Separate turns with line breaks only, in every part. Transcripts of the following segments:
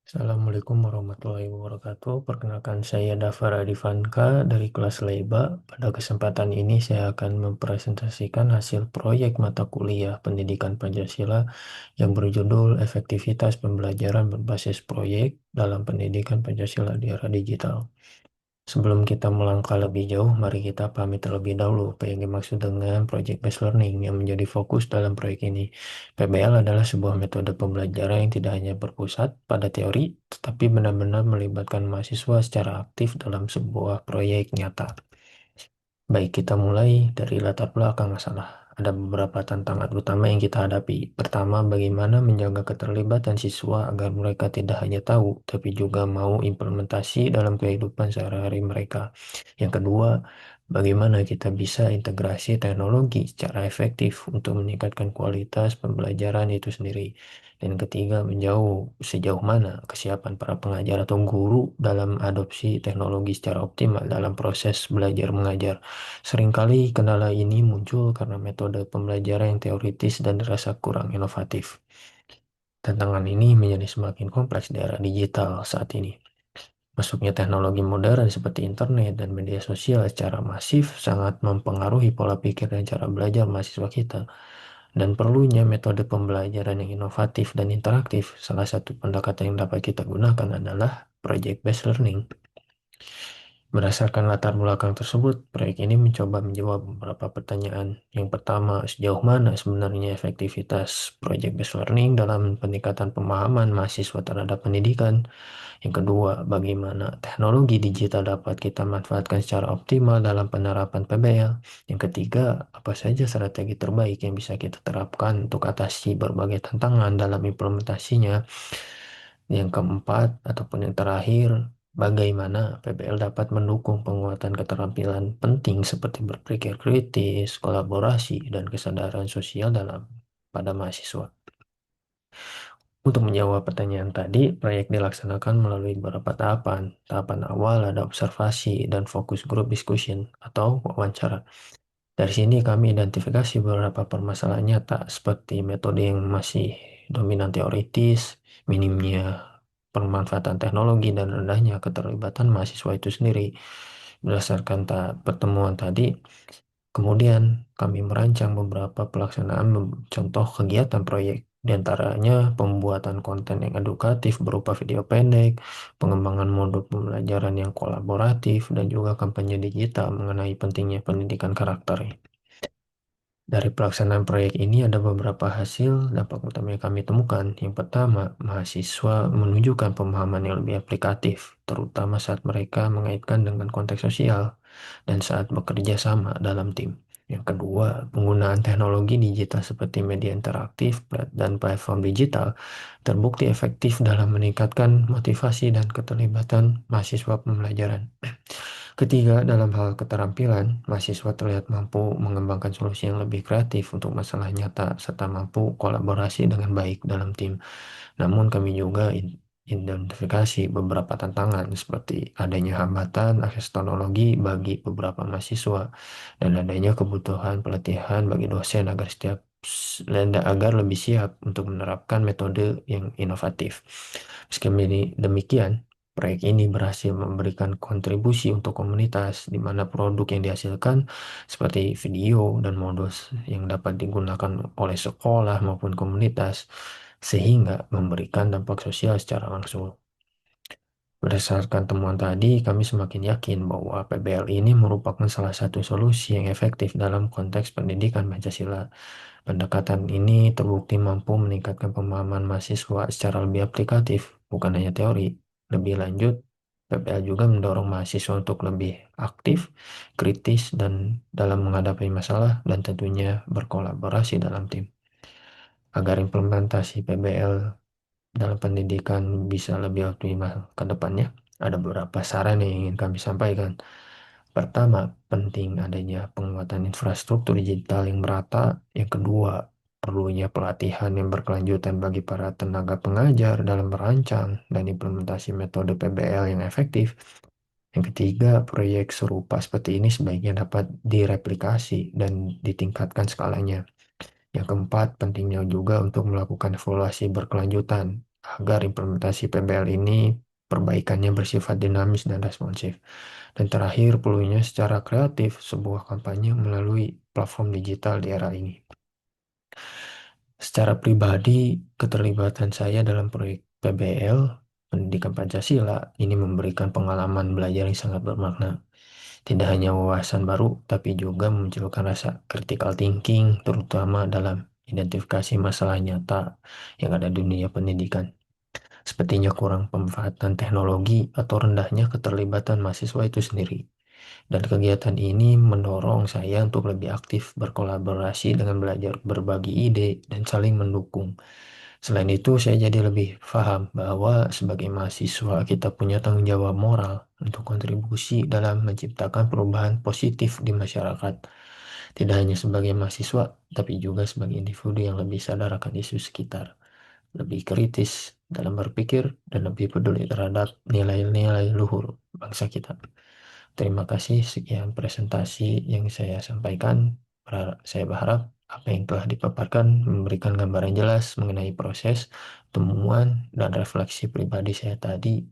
Assalamualaikum warahmatullahi wabarakatuh. Perkenalkan saya Dafar Adifanka dari kelas Leba. Pada kesempatan ini saya akan mempresentasikan hasil proyek mata kuliah Pendidikan Pancasila yang berjudul Efektivitas Pembelajaran Berbasis Proyek dalam Pendidikan Pancasila di Era Digital. Sebelum kita melangkah lebih jauh, mari kita pahami terlebih dahulu apa yang dimaksud dengan Project Based Learning yang menjadi fokus dalam proyek ini. PBL adalah sebuah metode pembelajaran yang tidak hanya berpusat pada teori, tetapi benar-benar melibatkan mahasiswa secara aktif dalam sebuah proyek nyata. Baik, kita mulai dari latar belakang masalah. Ada beberapa tantangan utama yang kita hadapi. Pertama, bagaimana menjaga keterlibatan siswa agar mereka tidak hanya tahu, tapi juga mau implementasi dalam kehidupan sehari-hari mereka. Yang kedua, bagaimana kita bisa integrasi teknologi secara efektif untuk meningkatkan kualitas pembelajaran itu sendiri. Dan ketiga, sejauh mana kesiapan para pengajar atau guru dalam adopsi teknologi secara optimal dalam proses belajar mengajar. Seringkali kendala ini muncul karena metode pembelajaran yang teoritis dan dirasa kurang inovatif. Tantangan ini menjadi semakin kompleks di era digital saat ini. Masuknya teknologi modern seperti internet dan media sosial secara masif sangat mempengaruhi pola pikir dan cara belajar mahasiswa kita. Dan perlunya metode pembelajaran yang inovatif dan interaktif. Salah satu pendekatan yang dapat kita gunakan adalah project-based learning. Berdasarkan latar belakang tersebut, proyek ini mencoba menjawab beberapa pertanyaan. Yang pertama, sejauh mana sebenarnya efektivitas project-based learning dalam peningkatan pemahaman mahasiswa terhadap pendidikan? Yang kedua, bagaimana teknologi digital dapat kita manfaatkan secara optimal dalam penerapan PBL? Yang ketiga, apa saja strategi terbaik yang bisa kita terapkan untuk atasi berbagai tantangan dalam implementasinya? Yang keempat, ataupun yang terakhir, bagaimana PBL dapat mendukung penguatan keterampilan penting seperti berpikir kritis, kolaborasi, dan kesadaran sosial pada mahasiswa. Untuk menjawab pertanyaan tadi, proyek dilaksanakan melalui beberapa tahapan. Tahapan awal ada observasi dan fokus group discussion atau wawancara. Dari sini kami identifikasi beberapa permasalahan nyata seperti metode yang masih dominan teoritis, minimnya pemanfaatan teknologi, dan rendahnya keterlibatan mahasiswa itu sendiri. Berdasarkan pertemuan tadi, kemudian kami merancang beberapa pelaksanaan contoh kegiatan proyek, di antaranya pembuatan konten yang edukatif berupa video pendek, pengembangan modul pembelajaran yang kolaboratif, dan juga kampanye digital mengenai pentingnya pendidikan karakter. Dari pelaksanaan proyek ini ada beberapa hasil dampak utama yang kami temukan. Yang pertama, mahasiswa menunjukkan pemahaman yang lebih aplikatif, terutama saat mereka mengaitkan dengan konteks sosial dan saat bekerja sama dalam tim. Yang kedua, penggunaan teknologi digital seperti media interaktif dan platform digital terbukti efektif dalam meningkatkan motivasi dan keterlibatan mahasiswa pembelajaran. Ketiga, dalam hal keterampilan, mahasiswa terlihat mampu mengembangkan solusi yang lebih kreatif untuk masalah nyata serta mampu kolaborasi dengan baik dalam tim. Namun kami juga identifikasi beberapa tantangan seperti adanya hambatan akses teknologi bagi beberapa mahasiswa dan adanya kebutuhan pelatihan bagi dosen agar lebih siap untuk menerapkan metode yang inovatif. Meski demikian, proyek ini berhasil memberikan kontribusi untuk komunitas di mana produk yang dihasilkan seperti video dan modus yang dapat digunakan oleh sekolah maupun komunitas sehingga memberikan dampak sosial secara langsung. Berdasarkan temuan tadi, kami semakin yakin bahwa PBL ini merupakan salah satu solusi yang efektif dalam konteks pendidikan Pancasila. Pendekatan ini terbukti mampu meningkatkan pemahaman mahasiswa secara lebih aplikatif, bukan hanya teori. Lebih lanjut, PBL juga mendorong mahasiswa untuk lebih aktif, kritis, dan dalam menghadapi masalah, dan tentunya berkolaborasi dalam tim. Agar implementasi PBL dalam pendidikan bisa lebih optimal ke depannya, ada beberapa saran yang ingin kami sampaikan. Pertama, penting adanya penguatan infrastruktur digital yang merata. Yang kedua, perlunya pelatihan yang berkelanjutan bagi para tenaga pengajar dalam merancang dan implementasi metode PBL yang efektif. Yang ketiga, proyek serupa seperti ini sebaiknya dapat direplikasi dan ditingkatkan skalanya. Yang keempat, pentingnya juga untuk melakukan evaluasi berkelanjutan agar implementasi PBL ini perbaikannya bersifat dinamis dan responsif. Dan terakhir, perlunya secara kreatif sebuah kampanye melalui platform digital di era ini. Secara pribadi, keterlibatan saya dalam proyek PBL, Pendidikan Pancasila, ini memberikan pengalaman belajar yang sangat bermakna. Tidak hanya wawasan baru, tapi juga memunculkan rasa critical thinking, terutama dalam identifikasi masalah nyata yang ada di dunia pendidikan. Sepertinya kurang pemanfaatan teknologi atau rendahnya keterlibatan mahasiswa itu sendiri. Dan kegiatan ini mendorong saya untuk lebih aktif berkolaborasi dengan belajar berbagi ide dan saling mendukung. Selain itu, saya jadi lebih paham bahwa sebagai mahasiswa kita punya tanggung jawab moral untuk kontribusi dalam menciptakan perubahan positif di masyarakat. Tidak hanya sebagai mahasiswa, tapi juga sebagai individu yang lebih sadar akan isu sekitar, lebih kritis dalam berpikir, dan lebih peduli terhadap nilai-nilai luhur bangsa kita. Terima kasih, sekian presentasi yang saya sampaikan. Saya berharap apa yang telah dipaparkan memberikan gambaran jelas mengenai proses, temuan, dan refleksi pribadi saya tadi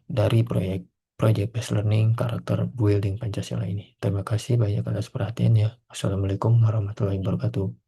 dari proyek Project Based Learning Karakter Building Pancasila ini. Terima kasih banyak atas perhatiannya. Assalamualaikum warahmatullahi wabarakatuh.